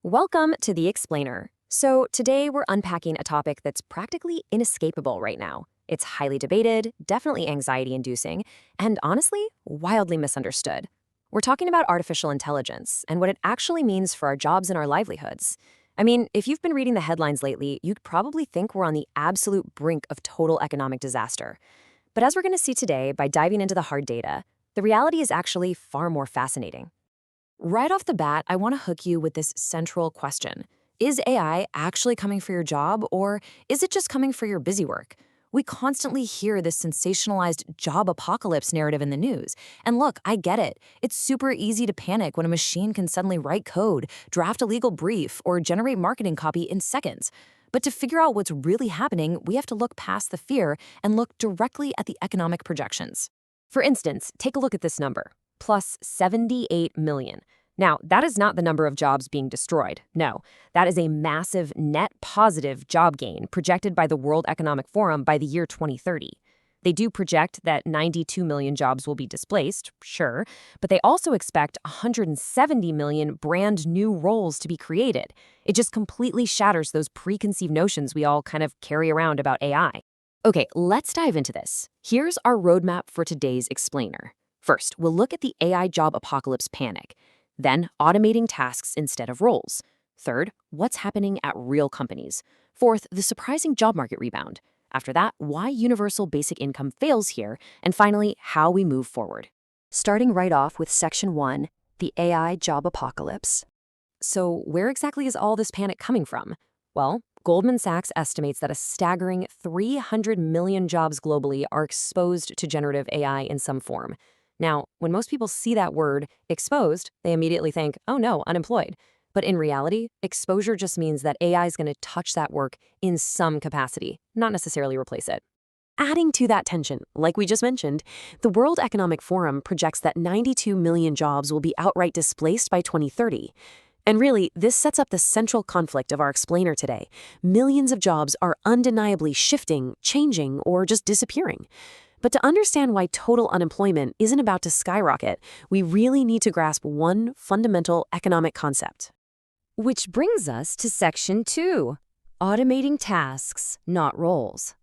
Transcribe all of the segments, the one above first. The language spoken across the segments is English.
Welcome to The Explainer. So, today we're unpacking a topic that's practically inescapable right now. It's highly debated, definitely anxiety inducing, and honestly, wildly misunderstood. We're talking about artificial intelligence and what it actually means for our jobs and our livelihoods. I mean, if you've been reading the headlines lately, you'd probably think we're on the absolute brink of total economic disaster. But as we're going to see today by diving into the hard data, the reality is actually far more fascinating. Right off the bat, I want to hook you with this central question. Is AI actually coming for your job, or is it just coming for your busy work? We constantly hear this sensationalized job apocalypse narrative in the news. And look, I get it. It's super easy to panic when a machine can suddenly write code, draft a legal brief, or generate marketing copy in seconds. But to figure out what's really happening, we have to look past the fear and look directly at the economic projections. For instance, take a look at this number, plus 78 million. Now, that is not the number of jobs being destroyed. No, that is a massive net positive job gain projected by the World Economic Forum by the year 2030. They do project that 92 million jobs will be displaced, sure, but they also expect 170 million brand new roles to be created. It just completely shatters those preconceived notions we all kind of carry around about AI. Okay, let's dive into this. Here's our roadmap for today's explainer. First, we'll look at the AI job apocalypse panic. Then, automating tasks instead of roles. Third, what's happening at real companies. Fourth, the surprising job market rebound. After that, why universal basic income fails here. And finally, how we move forward. Starting right off with Section 1, the AI job apocalypse. So, where exactly is all this panic coming from? Well, Goldman Sachs estimates that a staggering 300 million jobs globally are exposed to generative AI in some form. Now, when most people see that word, exposed, they immediately think, oh no, unemployed. But in reality, exposure just means that AI is going to touch that work in some capacity, not necessarily replace it. Adding to that tension, like we just mentioned, the World Economic Forum projects that 92 million jobs will be outright displaced by 2030. And really, this sets up the central conflict of our explainer today. Millions of jobs are undeniably shifting, changing, or just disappearing. But to understand why total unemployment isn't about to skyrocket, we really need to grasp one fundamental economic concept. Which brings us to Section 2, automating tasks, not roles.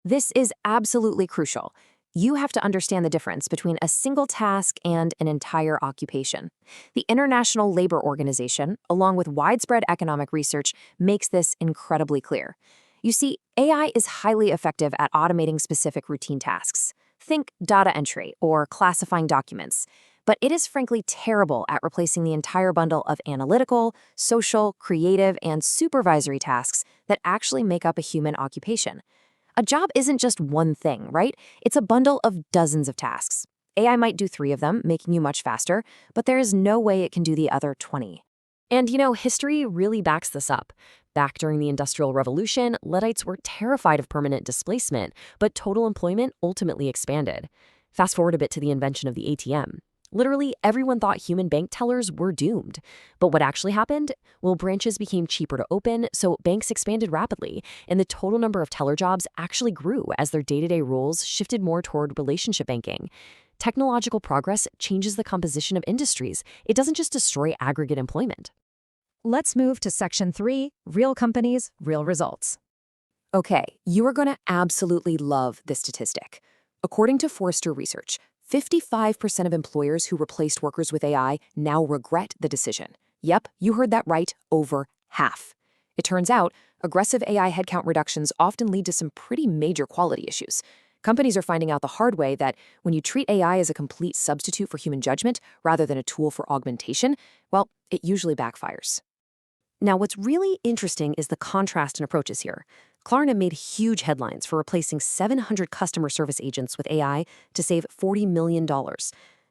This is absolutely crucial. You have to understand the difference between a single task and an entire occupation. The International Labor Organization, along with widespread economic research, makes this incredibly clear. You see, AI is highly effective at automating specific routine tasks. Think data entry or classifying documents. But it is frankly terrible at replacing the entire bundle of analytical, social, creative, and supervisory tasks that actually make up a human occupation. A job isn't just one thing, right? It's a bundle of dozens of tasks. AI might do 3 of them, making you much faster, but there is no way it can do the other 20. And history really backs this up. Back during the Industrial Revolution, Luddites were terrified of permanent displacement, but total employment ultimately expanded. Fast forward a bit to the invention of the ATM. Literally, everyone thought human bank tellers were doomed. But what actually happened? Well, branches became cheaper to open, so banks expanded rapidly, and the total number of teller jobs actually grew as their day-to-day roles shifted more toward relationship banking. Technological progress changes the composition of industries. It doesn't just destroy aggregate employment. Let's move to Section 3, real companies, real results. Okay, you are going to absolutely love this statistic. According to Forrester Research, 55% of employers who replaced workers with AI now regret the decision. Yep, you heard that right, over half. It turns out, aggressive AI headcount reductions often lead to some pretty major quality issues. Companies are finding out the hard way that when you treat AI as a complete substitute for human judgment rather than a tool for augmentation, well, it usually backfires. Now, what's really interesting is the contrast in approaches here. Klarna made huge headlines for replacing 700 customer service agents with AI to save $40 million.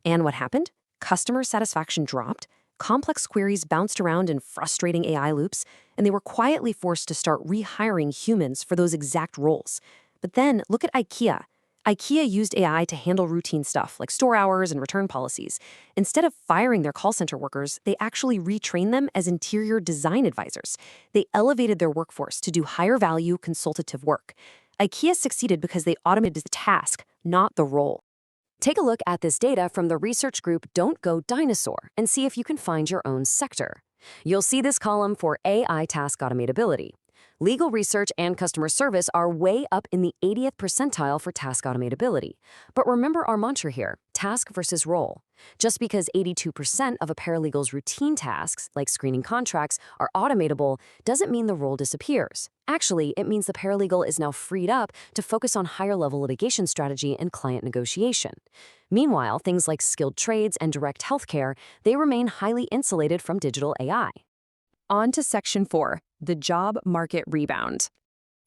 And what happened? Customer satisfaction dropped, complex queries bounced around in frustrating AI loops, and they were quietly forced to start rehiring humans for those exact roles. But then, look at IKEA. IKEA used AI to handle routine stuff like store hours and return policies. Instead of firing their call center workers, they actually retrained them as interior design advisors. They elevated their workforce to do higher value consultative work. IKEA succeeded because they automated the task, not the role. Take a look at this data from the research group Don't Go Dinosaur and see if you can find your own sector. You'll see this column for AI task automatability. Legal research and customer service are way up in the 80th percentile for task automatability. But remember our mantra here, task versus role. Just because 82% of a paralegal's routine tasks, like screening contracts, are automatable doesn't mean the role disappears. Actually, it means the paralegal is now freed up to focus on higher-level litigation strategy and client negotiation. Meanwhile, things like skilled trades and direct healthcare, they remain highly insulated from digital AI. On to Section 4, the job market rebound.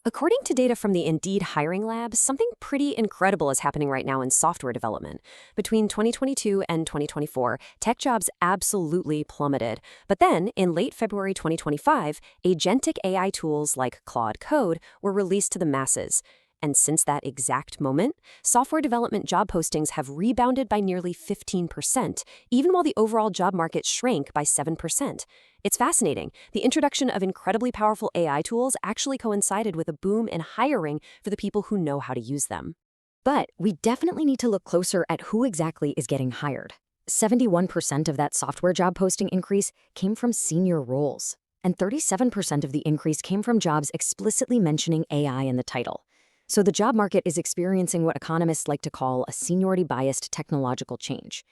According to data from the Indeed Hiring Lab, something pretty incredible is happening right now in software development. Between 2022 and 2024, tech jobs absolutely plummeted. But then, in late February 2025, agentic AI tools like Claude Code were released to the masses. And since that exact moment, software development job postings have rebounded by nearly 15%, even while the overall job market shrank by 7%. It's fascinating. The introduction of incredibly powerful AI tools actually coincided with a boom in hiring for the people who know how to use them. But we definitely need to look closer at who exactly is getting hired. 71% of that software job posting increase came from senior roles, and 37% of the increase came from jobs explicitly mentioning AI in the title. So the job market is experiencing what economists like to call a seniority-biased technological change.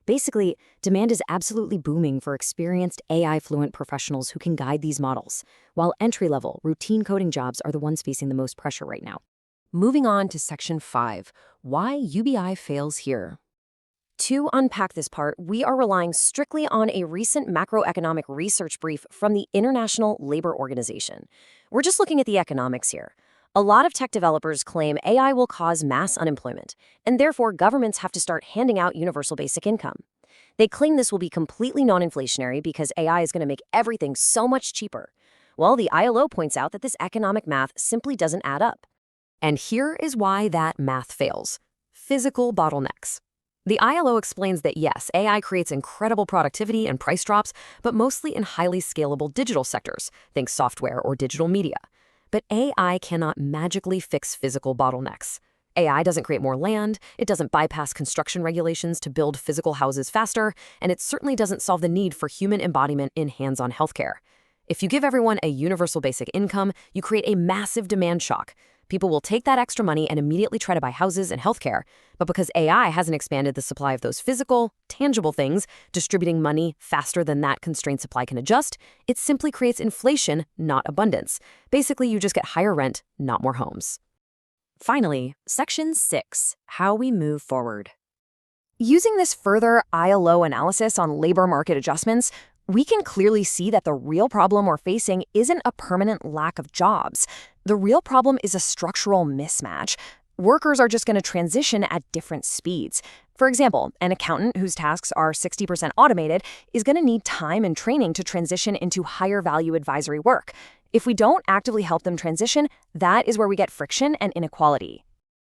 Basically, demand is absolutely booming for experienced AI-fluent professionals who can guide these models, while entry-level, routine coding jobs are the ones facing the most pressure right now. Moving on to Section 5, why UBI fails here. To unpack this part, we are relying strictly on a recent macroeconomic research brief from the International Labor Organization. We're just looking at the economics here. A lot of tech developers claim AI will cause mass unemployment, and therefore governments have to start handing out universal basic income. They claim this will be completely non-inflationary because AI is going to make everything so much cheaper. Well, the ILO points out that this economic math simply doesn't add up. And here is why that math fails. Physical bottlenecks. The ILO explains that yes, AI creates incredible productivity and price drops, but mostly in highly scalable digital sectors, think software or digital media. But AI cannot magically fix physical bottlenecks. AI doesn't create more land, it doesn't bypass construction regulations to build physical houses faster, and it certainly doesn't solve the need for human embodiment in hands-on healthcare. If you give everyone a universal basic income, you create a massive demand shock. People will take that extra money and immediately try to buy houses and healthcare. But because AI hasn't expanded the supply of those physical, tangible things, distributing money faster than that constrained supply can adjust, it simply creates inflation, not abundance. Basically, you just get higher rent, not more homes. Finally, Section 6, how we move forward. Using this further ILO analysis on labor market adjustments, we can clearly see that the real problem we're facing isn't a permanent lack of jobs. The real problem is a structural mismatch. Workers are just going to transition at different speeds. For example, an accountant whose tasks are 60% automated is going to need time and training to transition into higher value advisory work. If we don't actively help them transition, that is where we get friction and inequality.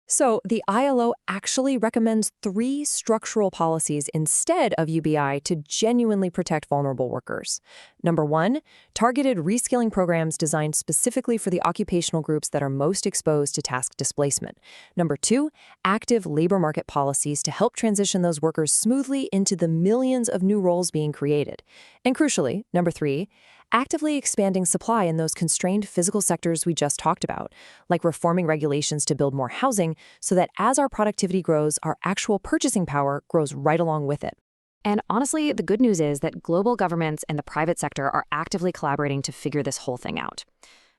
So the ILO actually recommends 3 structural policies instead of UBI to genuinely protect vulnerable workers. Number 1, targeted reskilling programs designed specifically for the occupational groups that are most exposed to task displacement. Number 2, active labor market policies to help transition those workers smoothly into the millions of new roles being created. And crucially, number 3, actively expanding supply in those constrained physical sectors we just talked about, like reforming regulations to build more housing so that as our productivity grows, our actual purchasing power grows right along with it. And honestly, the good news is that global governments and the private sector are actively collaborating to figure this whole thing out.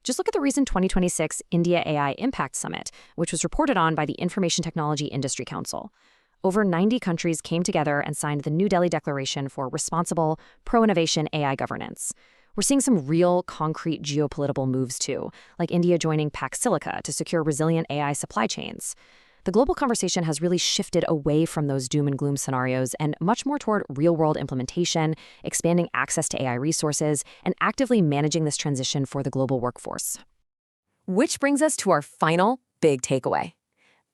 Just look at the recent 2026 India AI Impact Summit, which was reported on by the Information Technology Industry Council. Over 90 countries came together and signed the New Delhi Declaration for Responsible, Pro-Innovation AI Governance. We're seeing some real, concrete geopolitical moves too, like India joining Pax Silica to secure resilient AI supply chains. The global conversation has really shifted away from those doom and gloom scenarios and much more toward real-world implementation, expanding access to AI resources, and actively managing this transition for the global workforce. Which brings us to our final big takeaway.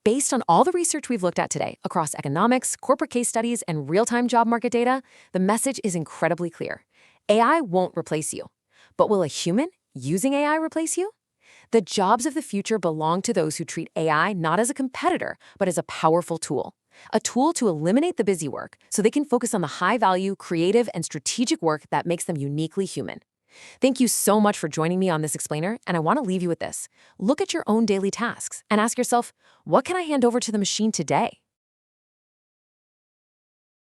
Based on all the research we've looked at today across economics, corporate case studies, and real-time job market data, the message is incredibly clear. AI won't replace you. But will a human using AI replace you? The jobs of the future belong to those who treat AI not as a competitor, but as a powerful tool. A tool to eliminate the busy work so they can focus on the high-value, creative, and strategic work that makes them uniquely human. Thank you so much for joining me on this explainer, and I want to leave you with this. Look at your own daily tasks and ask yourself, what can I hand over to the machine today?